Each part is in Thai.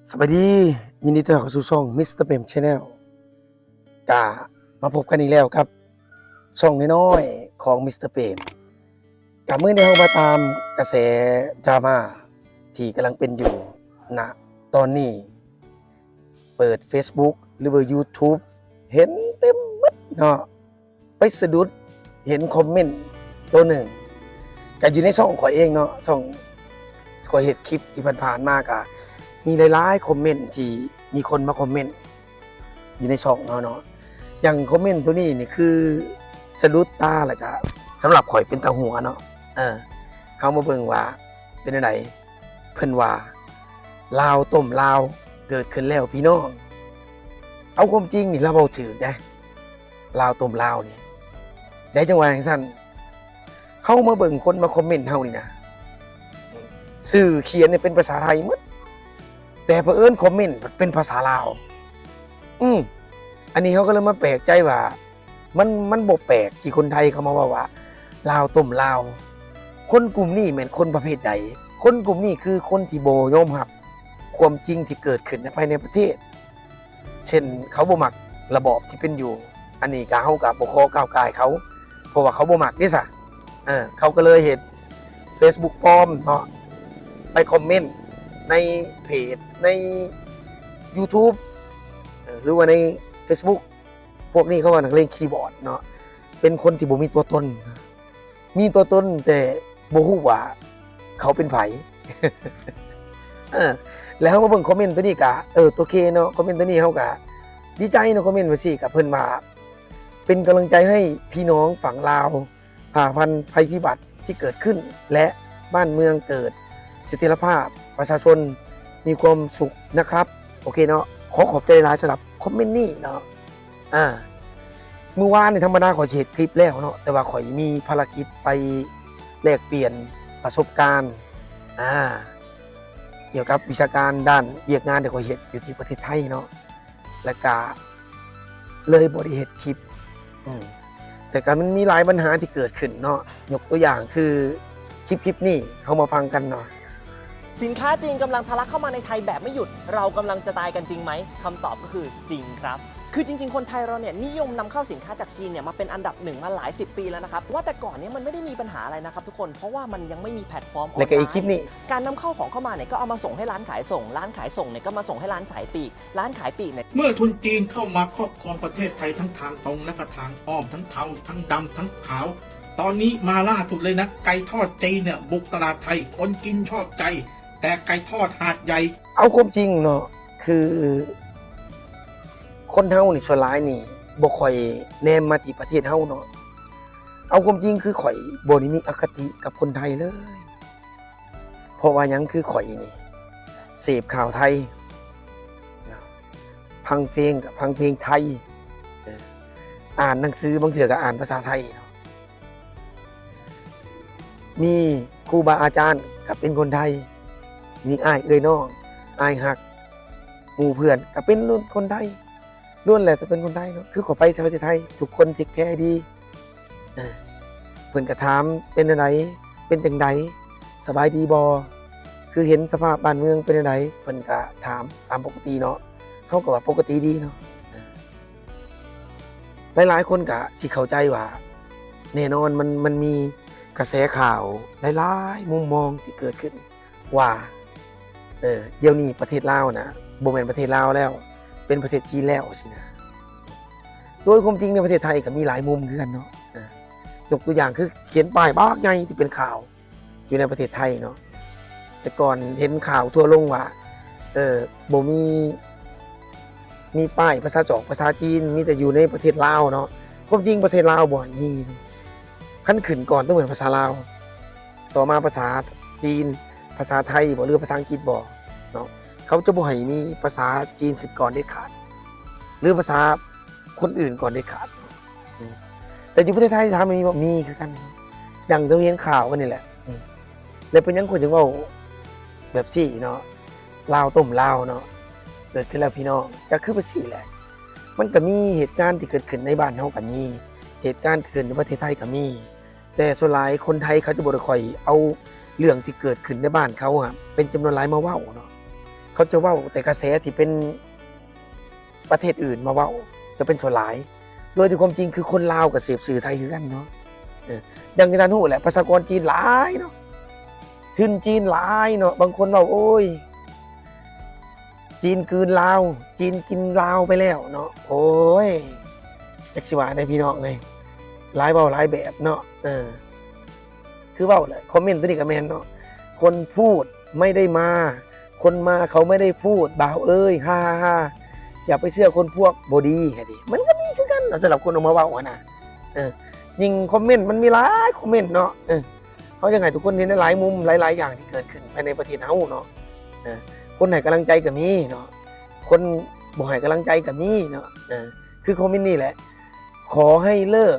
สวัสดียินดีต้อนรับเข้าสู่ช่องมิสเตอร์เปมชาแนลกามาพบกันอีกแล้วครับช่องน้อยๆของมิสเตอร์เปมกับเมื่อนี้เรามาตามกระแสดราม่าที่กำลังเป็นอยู่ณตอนนี้เปิด Facebook หรือว่า YouTube เห็นเต็มหมดเนาะไปสะดุดเห็นคอมเมนต์ตัวหนึ่งก็อยู่ในช่องข่อยเองเนาะช่องข่อยเห็นคลิปที่ผ่านๆมากะมีหลายๆคอมเมนต์ที่มีคนมาคอมเมนต์อยู่ในช่องเนาะอย่างคอมเมนต์ตัวนี้นี่คือสะดุดตาแล้วก็สำหรับข่อยเป็นตาหัวเนาะเฮามาเบิ่งว่าเป็นจังไดเพิ่นว่าลาวต้มลาวเกิดขึ้นแล้วพี่น้องเอาความจริงนี่เราเว้าถูกนะลาวต้มลาวนี่ได้จังหวะจังซั่นเฮามาเบิ่งคนมาคอมเมนต์เฮานี่นะสื่อเขียนเนี่ยเป็นภาษาไทยหมดแต่เผอิญคอมเมนต์เป็นภาษาลาวอันนี้เขาก็เลยมาแปลกใจว่ามันบ่แปลกที่คนไทยเขามาว่าลาวต้มลาวคนกลุ่มนี้เหมือนคนประเภทใดคนกลุ่มนี้คือคนที่บ่ยอมรับความจริงที่เกิดขึ้นภายในประเทศเช่นเขาบ่มักระบอบที่เป็นอยู่อันนี้ก็เฮาก็บ่ขอก้าวก่ายเขาเพราะว่าเขาบ่มักนี่ซะเขาก็เลยเห็น Facebook ปลอมเนาะไปคอมเมนต์ในเพจใน YouTube หรือว่าใน Facebook พวกนี้เขาว่านักเลงคีย์บอร์ดเนาะเป็นคนที่บ่มีตัวตนมีตัวตนแต่บ่ฮู้ว่าเขาเป็นไผ แล้วมาเบิ่งคอมเมนต์ตัวนี้ก็ตัวเคเนาะคอมเมนต์ตัวนี้เฮาก็ดีใจเนาะคอมเมนต์ว่าสิกับเพิ่นว่าเป็นกำลังใจให้พี่น้องฝั่งลาวผ่าพันภัยพิบัติที่เกิดขึ้นและบ้านเมืองเกิดเสถียรภาพประชาชนมีความสุขนะครับโอเคเนาะขอบใจหลายสำหรับคอมเมนต์นี้เนาะเมื่อวานในธรรมดาขอเช็ดคลิปแล้วเนาะแต่ว่าข่อยมีภารกิจไปแลกเปลี่ยนประสบการณ์เกี่ยวกับวิชาการด้านเรียกงานที่ข่อยเฮ็ดอยู่ที่ประเทศไทยเนาะแล้วก็เลยบ่ได้เฮ็ดคลิปแต่ก็มันมีหลายปัญหาที่เกิดขึ้นเนาะยกตัวอย่างคือคลิปนี้เฮามาฟังกันเนาะสินค้าจีนกำลังทะลักเข้ามาในไทยแบบไม่หยุดเรากำลังจะตายกันจริงไหมคำตอบก็คือจริงครับคือจริงๆคนไทยเราเนี่ยนิยมนำเข้าสินค้าจากจีนเนี่ยมาเป็นอันดับหนึ่งมาหลาย10 ปีแล้วนะครับว่าแต่ก่อนเนี่ยมันไม่ได้มีปัญหาอะไรนะครับทุกคนเพราะว่ามันยังไม่มีแพลตฟอร์มออนไลน์แล้วก็อีกคลิปนี้การนำเข้าของเข้ามาเนี่ยก็เอามาส่งให้ร้านขายส่งร้านขายส่งเนี่ยก็มาส่งให้ร้านขายปลีกร้านขายปลีกเนี่ยเมื่อทุนจีนเข้ามาครอบครองประเทศไทยทั้งทางตรงและก็ทางอ้อมทั้งเทาทั้งดำทั้งขาวตอนนี้มาล่าสุดเลยนะไก่ทอดจีนเนี่ยบุกตลาดไทยคนกินชอบใจแต่ไก่ทอดหาดใหญ่เอาความจริงเนาะคือคนเฮานี่ส่วนหลายนี่บ่ค่อยแนมมาที่ประเทศเฮาเนาะเอาความจริงคือข่อยบ่ได้มีอคติกับคนไทยเลยเพราะว่าหยังคือข่อยนี่เสพข่าวไทยฟังเพลงกับฟังเพลงไทยอ่านหนังสือบางเทื่อก็อ่านภาษาไทยเนาะมีครูบาอาจารย์ก็เป็นคนไทยมีอ้ายเอ้ยน้องอ้ายฮักหมู่เพื่อนก็เป็นคนไทยล้วนแหละจะเป็นคนไทยเนาะคือขอไปประเทศไทยทุกคนทิกแท้ดีเพิ่นก็ถามเป็นจังไดเป็นจังไดสบายดีบ่คือเห็นสภาพบ้านเมืองเป็นจังไดเพิ่นก็ถามตามปกติเนาะเฮาก็ว่าปกติดีเนาะหลายๆคนก็สิเข้าใจว่าแน่นอนมันมีกระแสข่าวหลายๆมุมมองที่เกิดขึ้นว่าเดี๋ยวนี้ประเทศลาวนะบ่แม่นประเทศลาวแล้วเป็นประเทศจีนแล้วสินะโดยความจริงในประเทศไทยก็มีหลายมุมคือกันเนาะยกตัวอย่างคือเขียนป้ายบักใหญ่ที่เป็นข่าวอยู่ในประเทศไทยเนาะแต่ก่อนเห็นข่าวทั่วโลกว่าบ่มีป้ายภาษาจอกภาษาจีนมีแต่อยู่ในประเทศลาวเนาะความจริงประเทศลาวบ่อยมีขั้นขึ้นก่อนต้องเหมือนภาษาลาวต่อมาภาษาจีนภาษาไทยบ่หรือภาษาอังกฤษบ่เนาะเขาจะบ่ให้มีภาษาจีนขึ้นก่อนเด็ดขาดหรือภาษาคนอื่นก่อนเด็ดขาดแต่อยู่ประเทศไทยทำมีคือกันดังต้องเรียนข่าวกันนี่แหละแล้วเป็นยังคนถึงว่าแบบสี่เนาะลาวต้มลาวเนาะเกิดขึ้นแล้วพี่น้องก็คือเป็นสี่แหละมันก็มีเหตุการณ์ที่เกิดขึ้นในบ้านเฮาก็มีเหตุการณ์เกิดในประเทศไทยก็มีแต่ส่วนหลายคนไทยเขาจะบ่ได้ค่อยเอาเรื่องที่เกิดขึ้นในบ้านเขาเป็นจำนวนหลายมาเว้าเนาะเข เขาจะเว้าแต่กระแสที่เป็นประเทศอื่นมาเว้าจะเป็นส่วนหลายโดยที่ความจริงคือคนลาวกับเสพสื่อไทยคือกันเนาะดังที่ท่านรู้แหละประชากรจีนหลายเนาะทุนจีนหลายเนาะบางคนว่าโอ้ยจีนกลืนลาวจีนกินลาวไปแล้วเนาะโอ้ยจักสิว่าได้พี่น้องเลยหลายเว้าหลายแบบเนาะคือเว้าแหละคอมเมนต์ตัวนี้ก็แม่นเนาะคนพูดไม่ได้มาคนมาเขาไม่ได้พูดบ่าวเอ้ยฮ่าฮ่าอย่าไปเชื่อคนพวกบดีแค่ดิมันก็มีคือกันสำหรับคนออกมาเว้าอ่ะนะยิงคอมเมนต์มันมีหลายคอมเมนต์เนาะเขาจะไงทุกคนเห็นได้หลายมุมหลายๆอย่างที่เกิดขึ้นภายในประเทศเฮาเนาะคนให้กำลังใจก็มีเนาะคนบ่ให้กำลังใจก็มีเนาะคือคอมเมนต์นี่แหละขอให้เลิก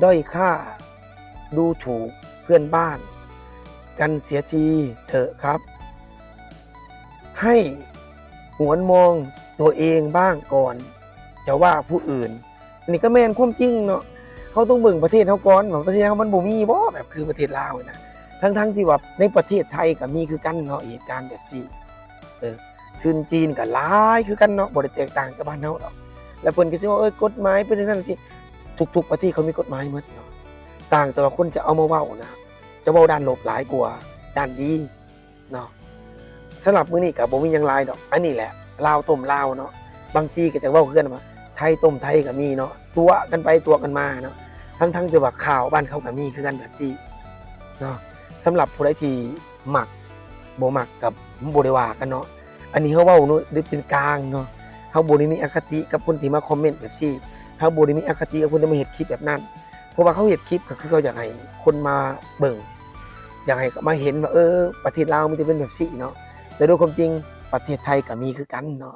ด้อยค่าดูถูกเพื่อนบ้านกันเสียทีเถอะครับให้หวนมองตัวเองบ้างก่อนจะว่าผู้อื่นอันนี้ก็แม่นความจริงเนาะเขาต้องเบิ่งประเทศเขาก่อนว่าประเทศเขามันบ่มีบ่แบบคือประเทศลาวนะทั้งที่ว่าในประเทศไทยก็มีคือกันเนาะเหตุการณ์แบบนี้ทุนจีนก็หลายคือกันเนาะบ่ได้แตกต่างกับบ้านเฮาดอกแล้วเพิ่นก็สิว่ากฎหมายเป็นจังซั่นที่ทุกๆประเทศเขามีกฎหมายหมดเนาะต่างแต่ว่าคนจะเอามาเว้านะจะเว้าด้านลบหลายกว่าด้านดีเนาะสำหรับมื้อนี้ก็บ่มีหยังหลายดอกอันนี้แหละลาวต้มลาวเนาะบางทีก็จะเว้าคือกันว่าไทยต้มไทยก็มีเนาะตัวกันไปตัวกันมาเนาะทั้งที่ว่าข่าวบ้านเขาก็มีคือกันแบบนี้เนาะสำหรับผู้ใดที่มักบ่มักกับบ่ได้ว่ากันเนาะอันนี้เฮาเว้าเนาะเป็นกลางเนาะเฮาบ่ได้มีอคติกับคนที่มาคอมเมนต์แบบนี้เฮาบ่ได้มีอคติกับคนที่มาเฮ็ดคลิปแบบนั้นเพราะว่าเขาเฮ็ดคลิปก็คือเขาอยากให้คนมาเบิ่งอยากให้มาเห็นว่าประเทศลาวมีแต่เป็นแบบนี้เนาะแต่โดยความจริงประเทศไทยก็มีคือกันเนาะ